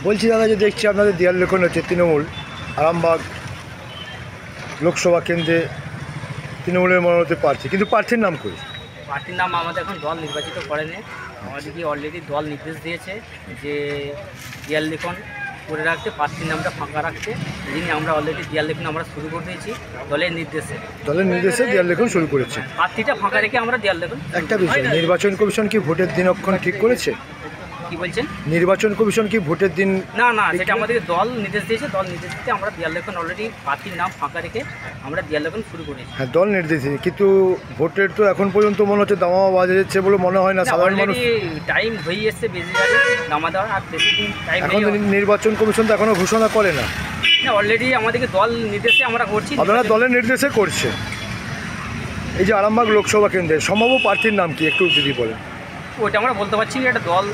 বলছি দাদা, যে দেখছি আপনাদের দেয়াল লেখন হচ্ছে তৃণমূল আরামবাগ লোকসভা কেন্দ্রে তৃণমূলের মনোনীত প্রার্থী, কিন্তু প্রার্থীর নাম কই? পার্টির নাম আমাদের এখন দল নির্বাচিত করেনি। আমাদেরকে অলরেডি দল নির্দেশ দিয়েছে যে দেয়াল লেখন করে রাখতে, প্রার্থীর নামটা ফাঁকা রাখতে। যিনি আমরা অলরেডি দেয়াল লেখন আমরা শুরু করে দিয়েছি দলের নির্দেশে। দেয়াল লেখন শুরু করেছে, প্রার্থীটা ফাঁকা রেখে আমরা দেয়াল লেখন। একটা বিষয়, নির্বাচন কমিশন কি ভোটের দিনক্ষণ ঠিক করেছে? কি বলছেন? নির্বাচন কমিশন কি ভোটের দিন? না, সেটা আমাদেরকে দল নির্দেশ দিয়েছে। দল নির্দেশ দিতে আমরা দেয়াল লেখন অলরেডি প্রার্থীর নাম ফাঁকা রেখে আমরা দেয়াল লেখন শুরু করেছি। হ্যাঁ, দল নির্দেশ দিয়েছে, কিন্তু ভোটের তো এখন পর্যন্ত মনে হচ্ছে দামা বাজে যাচ্ছে বলে মনে হয় না। সাধারণ মানুষ টাইম হয়ে এসছে, বেশি যাবে নামা দেওয়ার, আর বেশি দিন টাইম এখন নির্বাচন কমিশন তো এখনো ঘোষণা করে না। অলরেডি আমাদেরকে দল নির্দেশে আমরা করছি। আপনারা দলের নির্দেশে করছে। এই যে আরামবাগ লোকসভা কেন্দ্রের সম্ভাব্য প্রার্থীর নাম কি একটু যদি বলেন? ওইটা আমরা বলতে পারছি না, এটা দল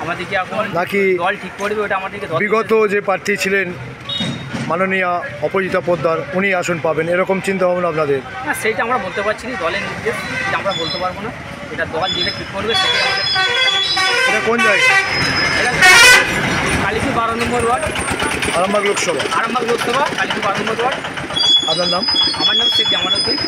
আমাদেরকে এখন নাকি দল ঠিক করবে। ওটা আমাদেরকে বিগত যে প্রার্থী ছিলেন মাননীয়া অপরাজিতা পোদ্দার, উনি আসন পাবেন এরকম চিন্তা ভাবনা আপনাদের? না, সেইটা আমরা বলতে পারছি না। দলের নির্দেশ এটা আমরা বলতে পারবো না। এটা দল যেটা ঠিক করবে সেটা। এটা কোন জায়গা? এটা কালীপুর 12 নম্বর ওয়ার্ড, আরামবাগ লোকসভা। কালীপুর 12 নম্বর ওয়ার্ড। আপনার নাম? আমার নাম শেখ জামালউদ্দিন।